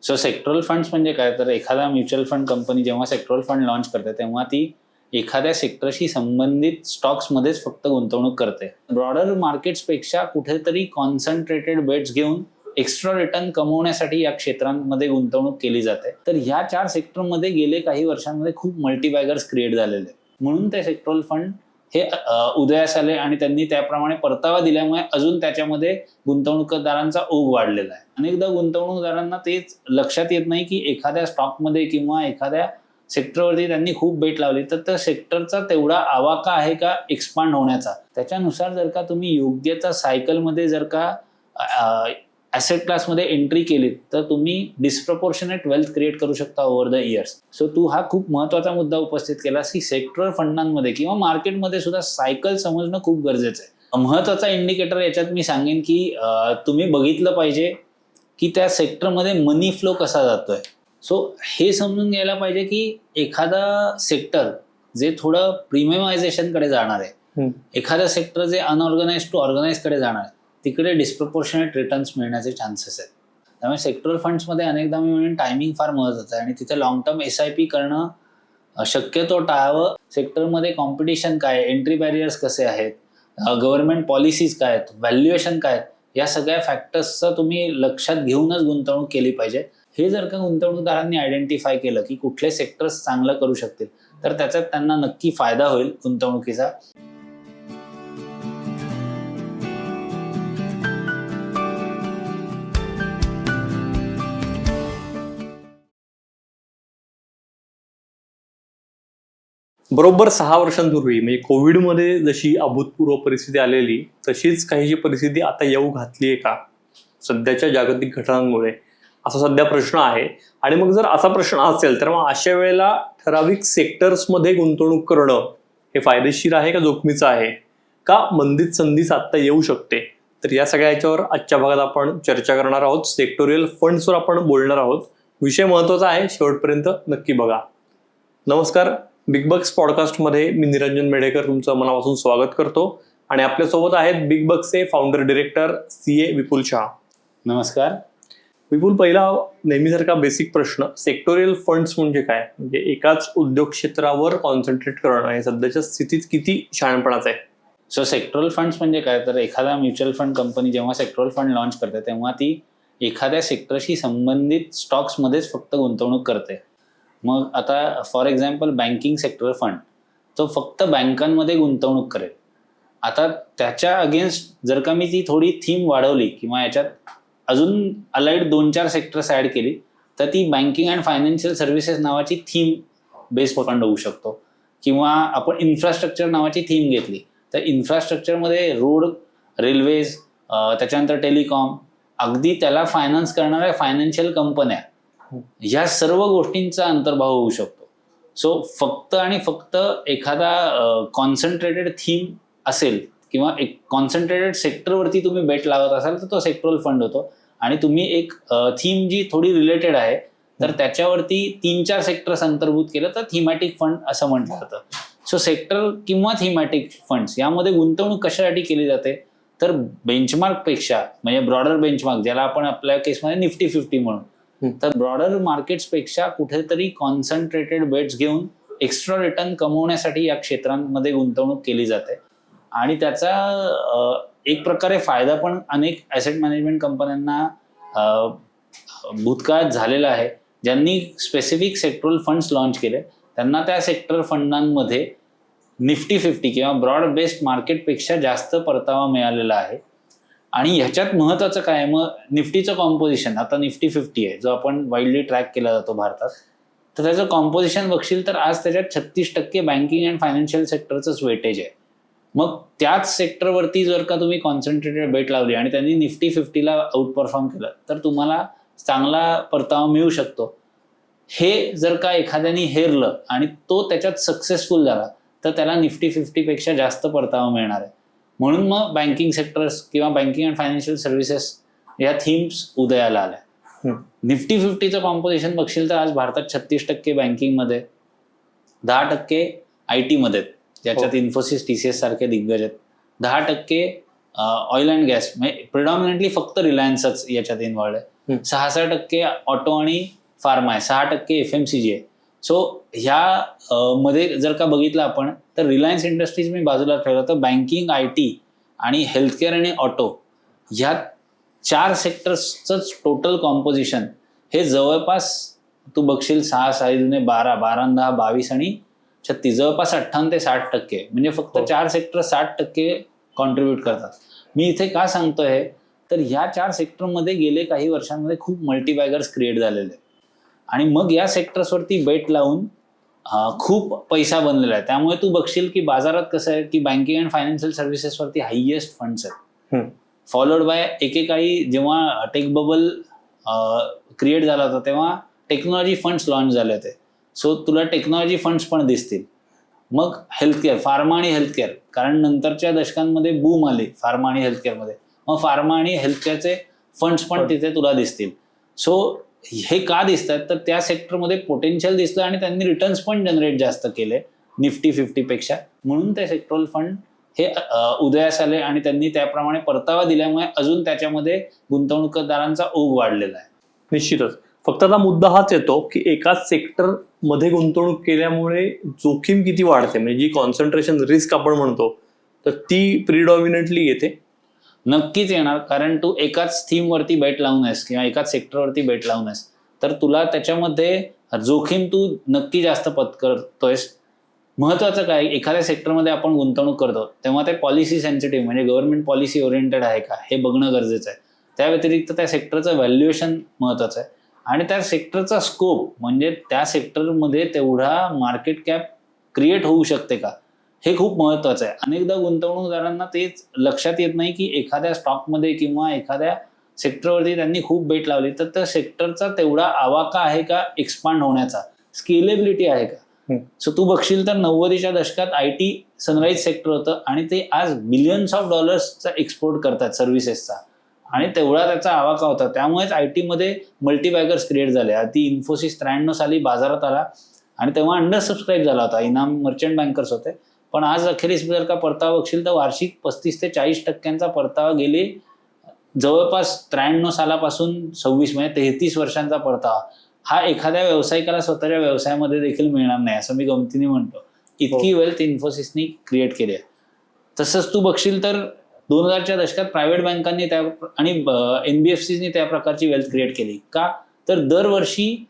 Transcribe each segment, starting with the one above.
So sectoral funds म्हणजे काय, तर एखादा म्युच्युअल फंड कंपनी जेव्हा सेक्टरल फंड लॉन्च करते तेव्हा ती एखाद्या सेक्टरशी संबंधित स्टॉक्समध्येच फक्त गुंतवणूक करते. ब्रॉडर मार्केट्सपेक्षा कुठेतरी कॉन्सन्ट्रेटेड बेट्स घेऊन एक्स्ट्रा रिटर्न कमवण्यासाठी या क्षेत्रांमध्ये गुंतवणूक केली जाते. तर ह्या 4 सेक्टरमध्ये गेले काही वर्षांमध्ये खूप मल्टीबॅगर्स क्रिएट झालेले आहेत. म्हणून ते सेक्टरल फंड हे उदयास आले आणि त्यांनी त्याप्रमाणे परतावा दिल्यामुळे अजून त्याच्यामध्ये गुंतवणूकदारांचा ओघ वाढलेला आहे. अनेकदा गुंतवणूकदारांना तेच लक्षात येत नाही की एखाद्या स्टॉकमध्ये किंवा एखाद्या सेक्टरवरती त्यांनी खूप बेट लावली तर त्या सेक्टरचा तेवढा आवाका आहे का एक्सपांड होण्याचा. त्याच्यानुसार जर का तुम्ही योग्य सायकलमध्ये जर का ॲसेट क्लासमध्ये एंट्री केलीत तर तुम्ही डिस्प्रपोर्शनेट वेल्थ क्रिएट करू शकता ओव्हर द इयर्स. सो तू हा खूप महत्त्वाचा मुद्दा उपस्थित केलास की सेक्टरल फंडांमध्ये किंवा मार्केटमध्ये सुद्धा सायकल समजणं खूप गरजेचं आहे. महत्त्वाचा इंडिकेटर याच्यात मी सांगेन की तुम्ही बघितलं पाहिजे की त्या सेक्टरमध्ये मनी फ्लो कसा जातोय. सो हे समजून घ्यायला पाहिजे की एखादा सेक्टर जे थोडं प्रीमियमायझेशनकडे जाणार आहे, एखादं सेक्टर जे अनऑर्गनाइज टू ऑर्गनाइजकडे जाणार आहे, तिकडे डिस्प्रपोर्शनेट रिटर्न्स मिळण्याचे चान्सेस आहेत. त्यामुळे सेक्टरल फंड्समध्ये अनेकदा मी म्हणेन टायमिंग फार महत्त्वाचं आहे आणि तिथे लॉंग टर्म SIP करणं शक्यतो टाळावं. सेक्टरमध्ये कॉम्पिटिशन काय, एंट्री बॅरियर्स कसे आहेत, गव्हर्नमेंट पॉलिसीज काय आहेत, व्हॅल्युएशन काय आहेत, या सगळ्या फॅक्टर्सचं तुम्ही लक्षात घेऊनच गुंतवणूक केली पाहिजे. हे जर का गुंतवणूकदारांनी आयडेंटिफाय केलं की कुठले सेक्टर्स चांगलं करू शकतील तर त्याच्यात त्यांना नक्की फायदा होईल गुंतवणुकीचा. बरोबर 6 वर्षांपूर्वी म्हणजे कोविडमध्ये जशी अभूतपूर्व परिस्थिती आलेली तशीच काहीशी परिस्थिती आता येऊ घातली आहे का सध्याच्या जागतिक घटनांमुळे, असा सध्या प्रश्न आहे. आणि मग जर असा प्रश्न असेल तर मग अशा वेळेला ठराविक सेक्टर्समध्ये गुंतवणूक करणं हे फायदेशीर आहे का जोखमीचं आहे, का मंदीत संधी साधता येऊ शकते. तर या सगळ्या याच्यावर आजच्या भागात आपण चर्चा करणार आहोत. सेक्टोरियल फंड्सवर आपण बोलणार आहोत. विषय महत्त्वाचा आहे, शेवटपर्यंत नक्की बघा. नमस्कार, बिग बक्स पॉडकास्टमध्ये मी निरंजन मेढेकर तुमचं मनापासून स्वागत करतो आणि आपल्यासोबत आहेत बिग बक्सचे फाउंडर डिरेक्टर CA विपुल शहा. नमस्कार विपुल, पहिला नेहमीसारखा बेसिक प्रश्न, सेक्टोरियल फंड्स म्हणजे काय? म्हणजे एकाच उद्योग क्षेत्रावर कॉन्सन्ट्रेट करणं हे सध्याच्या स्थितीत किती शहाणपणाचं आहे? सो सेक्टरल फंड्स म्हणजे काय, तर एखादा म्युच्युअल फंड कंपनी जेव्हा सेक्टरल फंड लॉन्च करते तेव्हा ती एखाद्या सेक्टरशी संबंधित स्टॉक्समध्येच फक्त गुंतवणूक करते. मग आता for example banking sector fund तो फक्त बँकांमध्ये गुंतवणूक करेल. आता त्याच्या अगेन्स्ट जर का मी ती थोडी थीम वाढवली किंवा याच्यात अजून अलाइड 2-4 सेक्टर्स ॲड केली तर ती बँकिंग अँड फायनान्शियल सर्व्हिसेस नावाची थीम बेस्ड फंड होऊ शकतो. किंवा आपण इन्फ्रास्ट्रक्चर नावाची थीम घेतली तर इन्फ्रास्ट्रक्चरमध्ये रोड, रेल्वेज, त्याच्यानंतर टेलिकॉम, अगदी त्याला फायनान्स करणाऱ्या फायनान्शियल कंपन्या, ह्या सर्व गोष्टींचा अंतर्भाव होऊ शकतो. सो फक्त आणि फक्त एखादा कॉन्सन्ट्रेटेड थीम असेल किंवा एक कॉन्सन्ट्रेटेड सेक्टरवरती तुम्ही बेट लावत असाल तर तो सेक्टरल फंड होतो. आणि तुम्ही एक थीम जी थोडी रिलेटेड आहे तर त्याच्यावरती 3-4 सेक्टर्स अंतर्भूत केलं तर थीमॅटिक फंड असं म्हटलं जातं. सो सेक्टर किंवा थीमॅटिक फंड्स यामध्ये गुंतवणूक कशासाठी केली जाते, तर बेंचमार्कपेक्षा म्हणजे ब्रॉडर बेंचमार्क ज्याला आपण आपल्या केसमध्ये निफ्टी 50 म्हणून, तर ब्रॉडर मार्केट्सपेक्षा कुठेतरी कॉन्सन्ट्रेटेड बेट्स घेऊन एक्स्ट्रा रिटर्न कमवण्यासाठी या क्षेत्रांमध्ये गुंतवणूक केली जाते. आणि त्याचा एक प्रकारे फायदा पण अनेक ॲसेट मॅनेजमेंट कंपन्यांना भूतकाळात झालेला आहे. ज्यांनी स्पेसिफिक सेक्टरल फंड्स लॉन्च केले त्यांना त्या सेक्टर फंडांमध्ये निफ्टी 50 किंवा ब्रॉड बेस्ड मार्केटपेक्षा जास्त परतावा मिळालेला आहे. आणि ह्याच्यात महत्त्वाचं काय आहे, मग निफ्टीचं कॉम्पोजिशन आता निफ्टी 50 आहे जो आपण वाईडली ट्रॅक केला जातो भारतात, तर त्याचं कॉम्पोजिशन बघशील तर आज त्याच्यात 36% बँकिंग अँड फायनान्शियल सेक्टरचंच वेटेज आहे. मग त्याच सेक्टरवरती जर का तुम्ही कॉन्सन्ट्रेटेड बेट लावली आणि त्यांनी निफ्टी 50ला आउट परफॉर्म केलं तर तुम्हाला चांगला परतावा मिळू शकतो. हे जर का एखाद्याने हेरलं आणि तो त्याच्यात सक्सेसफुल झाला तर त्याला निफ्टी 50पेक्षा जास्त परतावा मिळणार आहे. म्हणून मग बँकिंग सेक्टर्स किंवा बँकिंग अँड फायनान्शियल सर्व्हिसेस या थीम्स उदयाला आल्या. निफ्टी 50चं कॉम्पोजिशन बघशील तर आज भारतात 36% बँकिंगमध्ये, 10% IT मध्ये, ज्याच्यात इन्फोसिस, TCS सारखे दिग्गज आहेत, 10% ऑइल अँड गॅस म्हणजे प्रिडॉमिनेटली फक्त रिलायन्सच याच्यात इन्व्हॉल्ड आहे. 6% ऑटो आणि फार्मा आहे, 6% FMCG आहे. सो ह्या मध्ये जर का बघितलं आपण तर रिलायन्स इंडस्ट्रीज मी बाजूला ठेवलं तर बँकिंग, IT आणि हेल्थकेअर आणि ऑटो ह्या 4 सेक्टर्सच टोटल कॉम्पोजिशन हे जवळपास तू बघशील 6×6 12, 12×10 22 आणि 36 जवळपास 58 ते 60%. म्हणजे फक्त 4 सेक्टर 60% कॉन्ट्रीब्युट करतात. मी इथे का सांगतोय तर ह्या 4 सेक्टरमध्ये गेले काही वर्षांमध्ये खूप मल्टीबॅगर्स क्रिएट झालेले आणि मग या सेक्टर्सवरती बेट लावून खूप पैसा बनलेला आहे. त्यामुळे तू बघशील की बाजारात कसं आहे की बँकिंग अँड फायनान्शियल सर्व्हिसेसवरती हायएस्ट फंड्स आहेत, फॉलोड बाय एकेकाळी जेव्हा टेक बबल क्रिएट झाला होता तेव्हा टेक्नॉलॉजी फंड्स लॉन्च झाले होते. सो तुला टेक्नॉलॉजी फंड्स पण दिसतील. मग हेल्थकेअर, फार्मा आणि हेल्थकेअर, कारण नंतरच्या दशकांमध्ये बूम आली फार्मा आणि हेल्थकेअरमध्ये, मग फार्मा आणि हेल्थकेअरचे फंड्स पण तिथे तुला दिसतील. सो हे का दिसतात तर त्या सेक्टरमध्ये पोटेन्शियल दिसलं आणि त्यांनी रिटर्न्स पण जनरेट जास्त केले निफ्टी 50 पेक्षा, म्हणून ते सेक्टरल फंड हे उदयास आले आणि त्यांनी त्याप्रमाणे परतावा दिल्यामुळे अजून त्याच्यामध्ये गुंतवणूकदारांचा ओघ वाढलेला आहे. निश्चितच. फक्त आता मुद्दा हाच येतो की एकाच सेक्टर मध्ये गुंतवणूक केल्यामुळे जोखीम किती वाढते, म्हणजे जी कॉन्सन्ट्रेशन रिस्क आपण म्हणतो तर ती प्रिडॉमिनंटली येते. नक्कीच येणार, कारण तू एकाच थीमवरती बेट लावून आहेस किंवा एकाच सेक्टरवरती बेट लावून आहेस तर तुला त्याच्यामध्ये जोखीम तू नक्की जास्त पत्करतोयस. महत्वाचं काय, एखाद्या सेक्टरमध्ये आपण गुंतवणूक करतो तेव्हा ते पॉलिसी सेन्सिटिव्ह म्हणजे गव्हर्नमेंट पॉलिसी ओरिएंटेड आहे का हे बघणं गरजेचं आहे. त्या व्यतिरिक्त त्या सेक्टरचं व्हॅल्युएशन महत्वाचं आहे आणि त्या सेक्टरचा स्कोप म्हणजे त्या सेक्टरमध्ये तेवढा मार्केट कॅप क्रिएट होऊ शकते का हे खूप महत्वाचं आहे. अनेकदा गुंतवणूकदारांना तेच लक्षात येत नाही की एखाद्या स्टॉकमध्ये किंवा एखाद्या सेक्टरवरती त्यांनी खूप बेट लावली तर त्या सेक्टरचा तेवढा आवाका आहे का एक्सपांड होण्याचा, स्केलेबिलिटी आहे का. सो तू बघशील तर 90च्या दशकात IT सनराईज सेक्टर होतं आणि ते आज बिलियन्स ऑफ डॉलर्सचा एक्सपोर्ट करतात सर्व्हिसेसचा आणि तेवढा त्याचा आवाका होता. त्यामुळेच IT मध्ये मल्टीबॅगर्स क्रिएट झाले. आधी इन्फोसिस 93 साली बाजारात आला आणि तेव्हा अंडर सबस्क्राईब झाला होता. इनाम मर्चंट बँकर्स होते, पण आज अखेरीस जर का परतावा बघशील तर वार्षिक 35 ते 40% परतावा गेले जवळपास 93 सालापासून 26 म्हणजे 33 वर्षांचा परतावा हा एखाद्या व्यावसायिकाला स्वतःच्या व्यवसायामध्ये देखील मिळणार नाही असं मी गमतीने म्हणतो. इतकी वेल्थ इन्फोसिसनी क्रिएट केली आहे. तसंच तू बघशील तर 2000च्या दशकात प्रायव्हेट बँकांनी त्या आणि NBFCनी त्या प्रकारची वेल्थ क्रिएट केली का तर दरवर्षी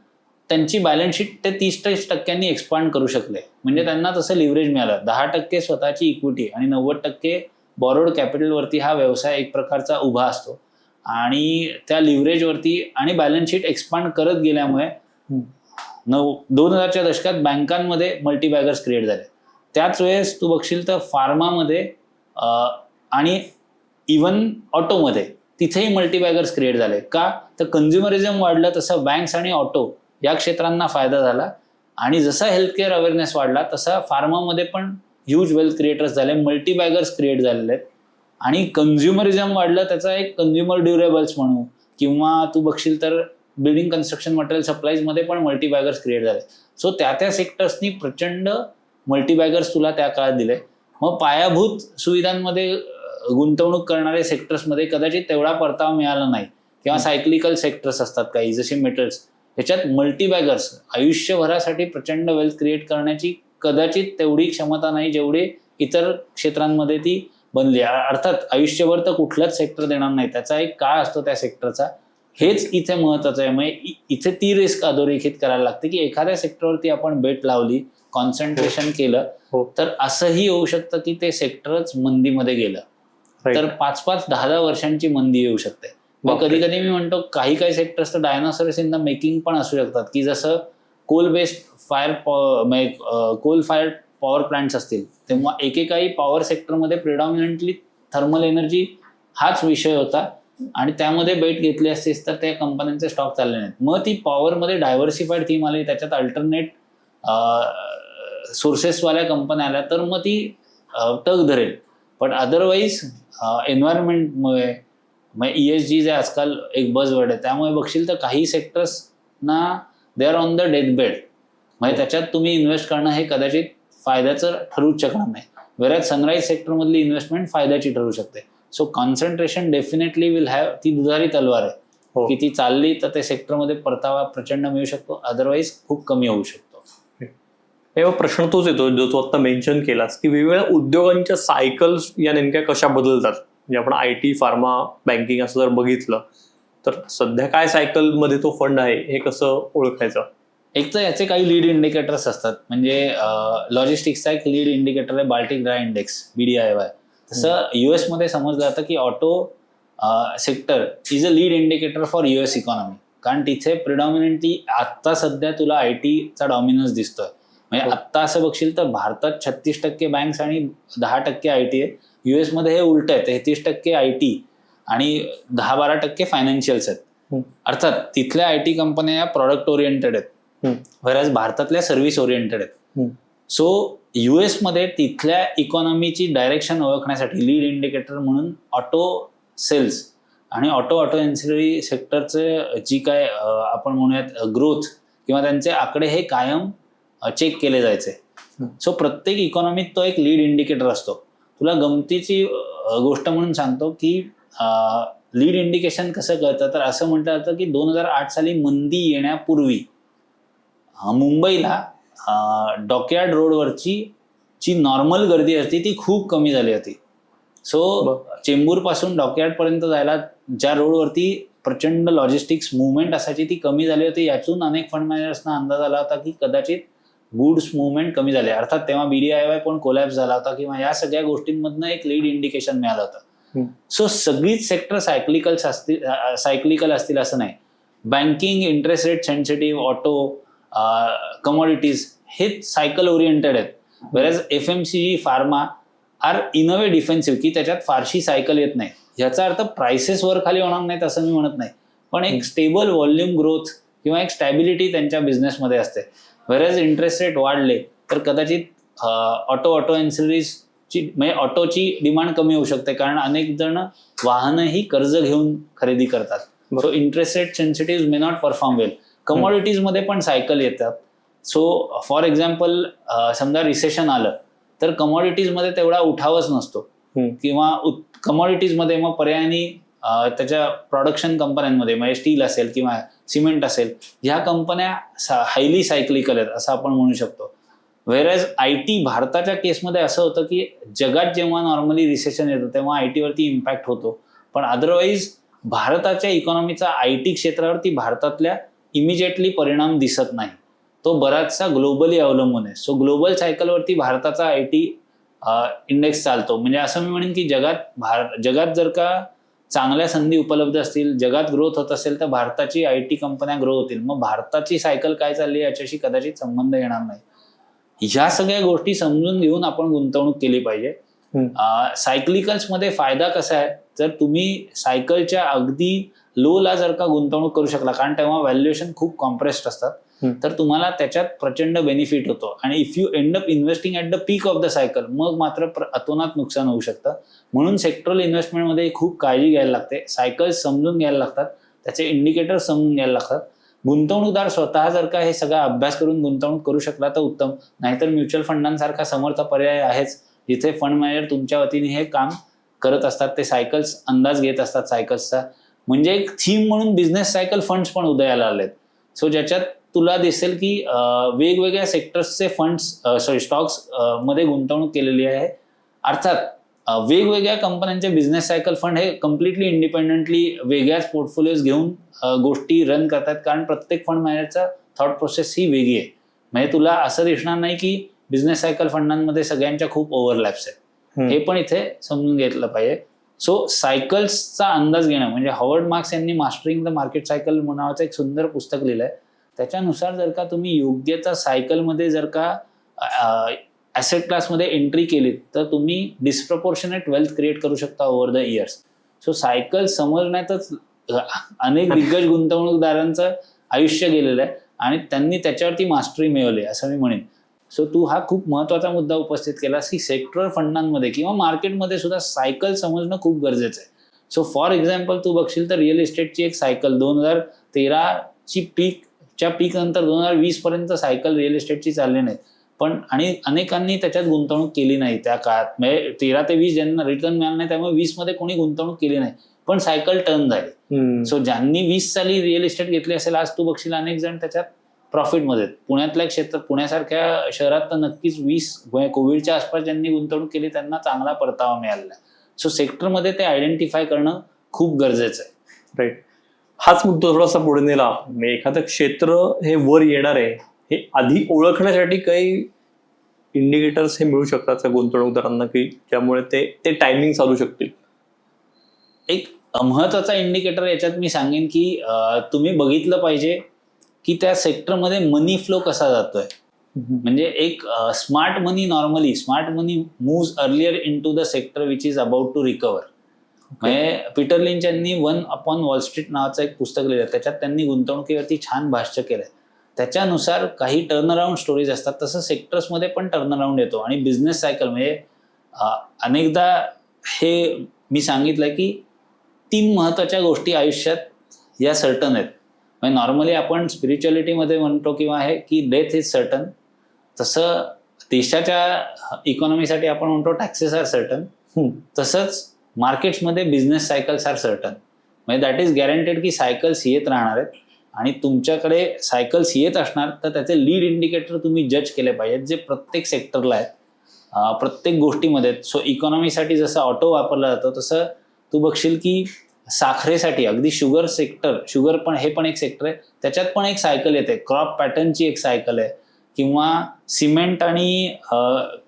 त्यांची बॅलन्स शीट ते 30% एक्सपांड करू शकले. म्हणजे त्यांना तसं लिव्हरेज मिळालं. 10% स्वतःची इक्विटी आणि 90% बॉरोड कॅपिटलवरती हा व्यवसाय एक प्रकारचा उभा असतो आणि त्या लिव्हरेजवरती आणि बॅलन्स शीट एक्सपांड करत गेल्यामुळे 2000च्या दशकात बँकांमध्ये मल्टीबॅगर्स क्रिएट झाले. त्याच वेळेस तू बघशील तर फार्मामध्ये आणि इव्हन ऑटोमध्ये तिथेही मल्टीबॅगर्स क्रिएट झाले का तर कन्झ्युमरिझम वाढलं तसं बँक्स आणि ऑटो या क्षेत्रांना फायदा झाला आणि जसा हेल्थकेअर अवेअरनेस वाढला तसा फार्मामध्ये पण ह्यूज वेल्थ क्रिएटर्स झाले, मल्टीबॅगर्स क्रिएट झालेले आहेत आणि कन्झ्युमरिझम वाढलं त्याचा एक कन्झ्युमर ड्युरेबल्स म्हणू किंवा तू बघशील तर बिल्डिंग कन्स्ट्रक्शन मटेरियल सप्लाईजमध्ये पण मल्टीबॅगर्स क्रिएट झाले. सो त्या सेक्टर्सनी प्रचंड मल्टीबॅगर्स तुला त्या काळात दिले. मग पायाभूत सुविधांमध्ये गुंतवणूक करणारे सेक्टर्समध्ये कदाचित तेवढा परतावा मिळाला नाही किंवा सायक्लिकल सेक्टर्स असतात काही जसे मेटल्स, ह्याच्यात मल्टीबॅगर्स आयुष्यभरासाठी प्रचंड वेल्थ क्रिएट करण्याची कदाचित तेवढी क्षमता नाही जेवढी इतर क्षेत्रांमध्ये ती बनली. अर्थात आयुष्यभर तर कुठलाच सेक्टर देणार नाही, त्याचा एक काळ असतो त्या सेक्टरचा. हेच इथे महत्वाचं आहे. म्हणजे इथे ती रिस्क अधोरेखित करायला लागते की एखाद्या सेक्टरवरती आपण बेट लावली, कॉन्सन्ट्रेशन केलं तर असंही होऊ शकतं की ते सेक्टरच मंदीमध्ये गेलं तर 5-5, 10-10 वर्षांची मंदी येऊ शकते. कधी कधी मी म्हणतो काही सेक्टर्स तर डायनासोरस इन द मेकिंग पण असू शकतात की जसं coal based coal fire power plants असतील तेव्हा एकेकाळी पॉवर सेक्टरमध्ये प्रिडॉमिनंटली थर्मल एनर्जी हाच विषय होता आणि त्यामध्ये बेट घेतली असतीस तर त्या कंपन्यांचे स्टॉक चालले नाहीत. मग ती पॉवरमध्ये डायव्हर्सिफाईड थीम आली, त्याच्यात अल्टरनेट सोर्सेसवाल्या कंपन्या आल्या तर मग ती टक धरेल. पण अदरवाईज एन्व्हायरमेंटमुळे ESG जे आजकाल एक बजवर्ड आहे त्यामुळे बघशील तर काही सेक्टर्सना they are on the death bed. म्हणजे त्याच्यात तुम्ही इन्व्हेस्ट करणं हे कदाचित फायद्याचं ठरूच शकणार नाही. वेळात सनराईज सेक्टरमधली इन्व्हेस्टमेंट फायद्याची ठरू शकते. So concentration definitely will have, ती दुधारी तलवार आहे हो. की ती चालली तर ते सेक्टरमध्ये परतावा प्रचंड मिळू शकतो, अदरवाईज खूप कमी होऊ शकतो. तेव्हा प्रश्न तोच येतो जो तू आता मेन्शन केलास की वेगवेगळ्या उद्योगांच्या सायकल्स या नेमक्या कशा बदलतात. म्हणजे आपण IT, फार्मा, बँकिंग असं जर बघितलं तर सध्या काय सायकलमध्ये तो फंड आहे हे कसं ओळखायचं? एक तर याचे काही लीड इंडिकेटर्स असतात. म्हणजे लॉजिस्टिक्सचा एक लीड इंडिकेटर आहे बाल्टिक ड्राय इंडेक्स, BDIY. तसं US मध्ये समजलं जातं की auto sector is a lead indicator for US economy, कारण तिथे प्रिडॉमिनंटली आत्ता सध्या तुला IT चा डॉमिनन्स दिसतोय. म्हणजे आत्ता असं बघशील तर भारतात 36% बँक्स आणि 10% IT आहे. US मध्ये हे उलट आहे, 33% IT आणि 10-12% फायनान्शियल्स आहेत. अर्थात तिथल्या IT कंपन्या या प्रॉडक्ट ओरिएंटेड आहेत, व्हेअरएज भारतातल्या सर्व्हिस ओरिएंटेड आहेत. सो US मध्ये तिथल्या इकॉनॉमीची डायरेक्शन ओळखण्यासाठी लीड इंडिकेटर म्हणून ऑटो सेल्स आणि ऑटो एन्सिलरी सेक्टरचे जी काय आपण म्हणूयात ग्रोथ किंवा त्यांचे आकडे हे कायम चेक केले जायचे. सो प्रत्येक इकॉनॉमीत तो एक लीड इंडिकेटर असतो. तुला गमतीची गोष्ट म्हणून सांगतो की लीड इंडिकेशन कसं कळतं, तर असं म्हटलं जातं की 2008 साली मंदी येण्यापूर्वी मुंबईला डॉकयार्ड रोडवरची जी नॉर्मल गर्दी असते ती खूप कमी झाली होती. सो चेंबूर पासून डॉकयार्ड पर्यंत जायला ज्या रोडवरती प्रचंड लॉजिस्टिक्स मुवमेंट असायची ती कमी झाली होती. यातून अनेक फंड मॅनेजर्सना अंदाज आला होता की कदाचित गुड्स मुवमेंट कमी झाले. अर्थात तेव्हा BDIY पण कोलॅप्स झाला होता किंवा या सगळ्या गोष्टींमधनं एक लीड इंडिकेशन मिळालं होतं. सो सगळीच सेक्टर सायक्लिकल असतील असं नाही. Banking, interest rate sensitive, auto, commodities हे सायकल ओरिएंटेड आहेत. Whereas FMCG, pharma are in a way defensive, की त्याच्यात फारशी सायकल येत नाही. याचा अर्थ प्राइसेस वर खाली होणार नाहीत असं मी म्हणत नाही, पण एक स्टेबल व्हॉल्यूम ग्रोथ किंवा एक स्टॅबिलिटी त्यांच्या बिझनेसमध्ये असते. व्हेअरएज इंटरेस्ट रेट वाढले तर कदाचित ऑटो एन्सिलरीजची म्हणजे ऑटोची डिमांड कमी होऊ शकते, कारण अनेक जण वाहनही कर्ज घेऊन खरेदी करतात. So interest rate sensitive may not perform well. कमॉडिटीजमध्ये पण सायकल येतात. सो फॉर एक्झाम्पल समजा रिसेशन आलं तर कमॉडिटीजमध्ये तेवढा उठावच नसतो किंवा कमॉडिटीजमध्ये मग पर्यायाने त्याच्या प्रोडक्शन कंपन्यांमध्ये म्हणजे स्टील असेल किंवा सिमेंट असेल, ह्या कंपन्या हायली सायक्लिकल आहेत असं आपण म्हणू शकतो. व्हेअरएज IT भारताच्या केसमध्ये असं होतं की जगात जेव्हा नॉर्मली रिसेशन येतं तेव्हा IT वरती इम्पॅक्ट होतो, पण अदरवाईज भारताच्या इकॉनॉमीचा IT क्षेत्रावरती भारतातल्या इमिजिएटली परिणाम दिसत नाही. तो बराचसा ग्लोबली अवलंबून आहे. सो ग्लोबल सायकलवरती भारताचा IT इंडेक्स चालतो. म्हणजे असं मी म्हणेन की जगात जर का चांगल्या संधी उपलब्ध असतील, जगात ग्रोथ होत असेल तर भारताची IT कंपन्या ग्रो होतील. मग भारताची सायकल काय चालली याच्याशी कदाचित संबंध येणार नाही. ह्या सगळ्या गोष्टी समजून घेऊन आपण गुंतवणूक केली पाहिजे. सायक्लिकल्समध्ये फायदा कसा आहे, जर तुम्ही सायकलच्या अगदी लोला जर का गुंतवणूक करू शकला, कारण तेव्हा व्हॅल्युएशन खूप कॉम्प्रेस्ड असतात, तर तुम्हाला त्याच्यात प्रचंड बेनिफिट होतो. आणि if you end up investing at the peak of the cycle, मग मात्र अतोनात नुकसान होऊ शकतं. म्हणून सेक्टरल इन्व्हेस्टमेंटमध्ये खूप काळजी घ्यायला लागते. सायकल समजून घ्यायला लागतात, त्याचे इंडिकेटर समजून घ्यायला लागतात. गुंतवणूकदार स्वतः जर का हे सगळा अभ्यास करून गुंतवणूक करू शकला तर उत्तम, नाहीतर म्युच्युअल फंडांसारखा समर्थ पर्याय आहेच, जिथे फंड मॅनेजर तुमच्या वतीने हे काम करत असतात. ते सायकल्स अंदाज घेत असतात सायकल्सचा. म्हणजे एक थीम म्हणून बिझनेस सायकल फंड्स पण उदयाला आलेत. सो ज्याच्यात तुला दिसेल की वेगवेगळ्या सेक्टर्सचे फंड्स स्टॉक्स मध्ये गुंतवणूक केलेली आहे. अर्थात वेगवेगळ्या कंपन्यांचे बिझनेस सायकल फंड हे कम्प्लिटली इंडिपेंडेंटली वेगळ्याच पोर्टफोलिओज घेऊन गोष्टी रन करतात, कारण प्रत्येक फंड मॅनेजरचा थॉट प्रोसेस ही वेगळी आहे. म्हणजे तुला असं दिसणार नाही की बिझनेस सायकल फंडांमध्ये सगळ्यांच्या खूप ओव्हरलॅप्स आहेत. हे पण इथे समजून घेतलं पाहिजे. सो सायकल्सचा अंदाज घेणं म्हणजे हॉवर्ड मार्क्स यांनी मास्टरिंग द मार्केट सायकल नावाचं एक सुंदर पुस्तक लिहिलंय. त्याच्यानुसार जर का तुम्ही योग्यता सायकलमध्ये जर का ॲसेट क्लासमध्ये एंट्री केली तर तुम्ही डिस्प्रपोर्शनेट वेल्थ क्रिएट करू शकता over the years. So cycle समजण्यातच अनेक दिग्गज गुंतवणूकदारांचं आयुष्य गेलेलं आहे आणि त्यांनी त्याच्यावरती मास्टरी मिळवली असं मी म्हणेन. सो तू हा खूप महत्त्वाचा मुद्दा उपस्थित केलास की सेक्टरल फंडांमध्ये किंवा मार्केटमध्ये सुद्धा सायकल समजणं खूप गरजेचं आहे. सो फॉर एक्झाम्पल तू बघशील तर रिअल इस्टेटची एक सायकल 2013ची पीक नंतर 2020 पर्यंत सायकल रिअल इस्टेटची चालली नाही. पण आणि अनेकांनी त्याच्यात गुंतवणूक केली नाही त्या काळात. म्हणजे 13 ते 20 ज्यांना रिटर्न मिळाला नाही त्यामुळे 20 मध्ये कोणी गुंतवणूक केली नाही, पण सायकल टर्न झाली. सो ज्यांनी 20 साली रिअल इस्टेट घेतली असेल, आज तू बघशील अनेक जण त्याच्यात प्रॉफिटमध्ये. पुण्यातल्या क्षेत्रात, पुण्यासारख्या शहरात तर नक्कीच 20 कोविडच्या आसपास ज्यांनी गुंतवणूक केली त्यांना चांगला परतावा मिळालेला आहे. सो सेक्टरमध्ये ते आयडेंटिफाय करणं खूप गरजेचं आहे. राईट. हाच मुद्दा थोडासा पुढे नेला. म्हणजे एखादं क्षेत्र हे वर येणार आहे हे आधी ओळखण्यासाठी काही इंडिकेटर्स हे मिळू शकतात का गुंतवणूकदारांना, की ज्यामुळे ते टायमिंग साधू शकतील? एक महत्वाचा इंडिकेटर याच्यात मी सांगेन की तुम्ही बघितलं पाहिजे की त्या सेक्टरमध्ये मनी फ्लो कसा जातोय. म्हणजे एक smart money moves earlier into the sector which is about to recover. म्हणजे पीटर लिंच यांनी 1 अपॉन वॉल स्ट्रीट नावाचं एक पुस्तक लिहिलं, त्याच्यात त्यांनी गुंतवणुकीवरती छान भाष्य केलंय. त्याच्यानुसार काही टर्नअराउंड स्टोरीज असतात, तसं सेक्टर्समध्ये पण टर्नअराउंड येतो. आणि बिझनेस सायकल म्हणजे अनेकदा हे मी सांगितलं की 3 महत्वाच्या गोष्टी आयुष्यात या सर्टन आहेत. म्हणजे नॉर्मली आपण स्पिरिच्युअलिटीमध्ये म्हणतो किंवा आहे की डेथ इज सर्टन, तसं देशाच्या इकॉनॉमीसाठी आपण म्हणतो टॅक्सेस आर सर्टन. तसंच मार्केट्समध्ये बिझनेस सायकल्स आर सर्टन. म्हणजे दॅट इज गॅरंटेड की सायकल्स येत राहणार आहेत आणि तुमच्याकडे सायकल्स येत असणार तर त्याचे लीड इंडिकेटर तुम्ही जज केले पाहिजेत, जे प्रत्येक सेक्टरला आहेत, प्रत्येक गोष्टीमध्ये. सो इकॉनॉमीसाठी जसं ऑटो वापरला जातो तसं तू बघशील की साखरेसाठी अगदी शुगर पण हे पण एक सेक्टर आहे, त्याच्यात पण एक सायकल येते. क्रॉप पॅटर्नची एक सायकल आहे, किंवा सिमेंट आणि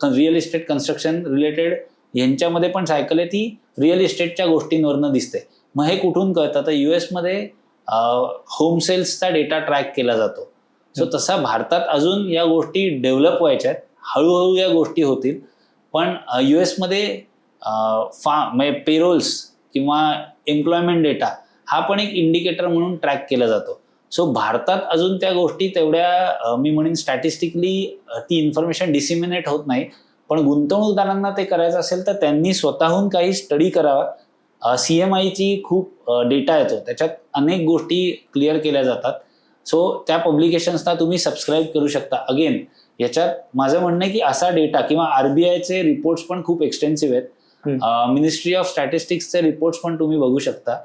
रिअल इस्टेट कन्स्ट्रक्शन रिलेटेड यांच्यामध्ये पण सायकल आहे, ती रिअल इस्टेटच्या गोष्टींवरनं दिसते. मग हे कुठून कळतं तर US मध्ये होम सेल्सचा डेटा ट्रॅक केला जातो. सो तसा भारतात अजून या गोष्टी डेव्हलप व्हायच्या आहेत, हळूहळू या गोष्टी होतील. पण US मध्ये म्हणजे पेरोल्स किंवा एम्प्लॉयमेंट डेटा हा पण एक इंडिकेटर म्हणून ट्रॅक केला जातो. सो भारतात अजून त्या गोष्टी तेवढ्या मी म्हणेन स्टॅटिस्टिकली ती इन्फॉर्मेशन डिसिमिनेट होत नाही. पण गुंतवणूकदारांना ते करायचं असेल तर त्यांनी स्वतःहून काही स्टडी करावा. CMIची खूप डेटा येतो, त्याच्यात अनेक गोष्टी क्लिअर केल्या जातात. सो त्या पब्लिकेशन्सना तुम्ही सबस्क्राईब करू शकता. अगेन याच्यात माझं म्हणणं आहे की असा डेटा किंवा RBIचे रिपोर्ट्स पण खूप एक्सटेन्सिव्ह आहेत. मिनिस्ट्री ऑफ स्टॅटिस्टिक्सचे रिपोर्ट्स पण तुम्ही बघू शकता.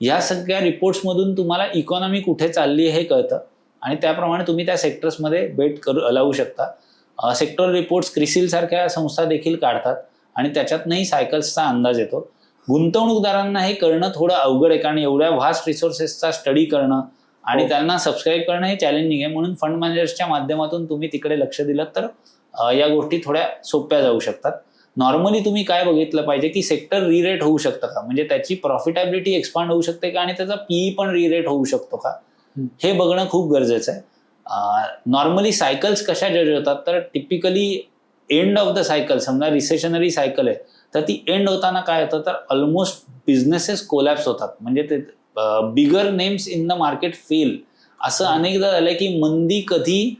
या सगळ्या रिपोर्ट्समधून तुम्हाला इकॉनॉमी कुठे चालली हे कळतं आणि त्याप्रमाणे तुम्ही त्या सेक्टर्समध्ये बेट लावू शकता. सेक्टर रिपोर्ट्स क्रिसिल सारख्या संस्था देखील काढतात आणि त्याच्यातनंही सायकल्सचा अंदाज येतो. गुंतवणूकदारांना हे करणं थोडं अवघड आहे, कारण एवढ्या व्हास्ट रिसोर्सेसचा स्टडी करणं आणि त्यांना सबस्क्राईब करणं हे चॅलेंजिंग आहे. म्हणून फंड मॅनेजर्सच्या माध्यमातून तुम्ही तिकडे लक्ष दिलं तर या गोष्टी थोड्या सोप्या जाऊ शकतात. नॉर्मली तुम्ही काय बघितलं पाहिजे की सेक्टर रिरेट होऊ शकतं का, म्हणजे त्याची प्रॉफिटेबिलिटी एक्सपांड होऊ शकते का आणि त्याचा PE पण रिरेट होऊ शकतो का, हे बघणं खूप गरजेचं आहे. नॉर्मली सायकल्स कशा जज होतात तर typically end of the cycle, समजा रिसेशनरी सायकल आहे तर ती एंड होताना काय होतं तर ऑलमोस्ट बिझनेसेस कोलॅप्स होतात. म्हणजे ते bigger names in the market fail. असं अनेकदा झालंय की मंदी कधी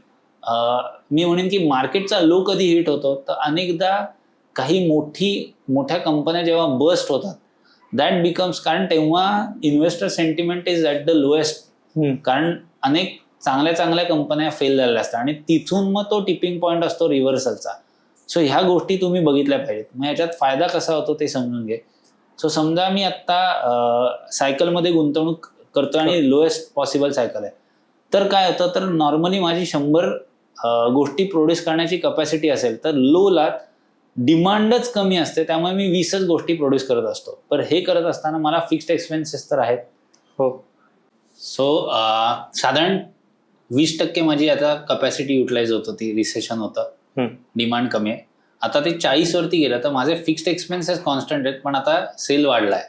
मी म्हणेन की मार्केटचा लो कधी हिट होतो तर अनेकदा काही मोठ्या कंपन्या जेव्हा बस्ट होतात दॅट बिकम्स, कारण तेव्हा investor sentiment is at the lowest. कारण अनेक चांगल्या कंपन्या फेल झालेल्या असतात आणि तिथून मग तो टिपिंग पॉईंट असतो रिव्हर्सलचा. सो ह्या गोष्टी तुम्ही बघितल्या पाहिजेत. मग याच्यात फायदा कसा होतो ते समजून घे. सो समजा मी आत्ता सायकलमध्ये गुंतवणूक करतो आणि लोएस्ट पॉसिबल सायकल आहे, तर काय होतं तर नॉर्मली माझी 100 गोष्टी प्रोड्यूस करण्याची कपॅसिटी असेल तर लोला डिमांडच कमी असते, त्यामुळे मी 20च गोष्टी प्रोड्यूस करत असतो. पण हे करत असताना मला फिक्स्ड एक्सपेन्सेस तर आहेत. हो. सो साधारण 20% माझी आता कपॅसिटी युटिलाइज होत होती, रिसेशन होतं, डिमांड कमी आहे. आता ते 40 वरती गेलं तर माझे फिक्स्ड एक्सपेन्सेस कॉन्स्टंट आहेत, पण आता सेल वाढलाय.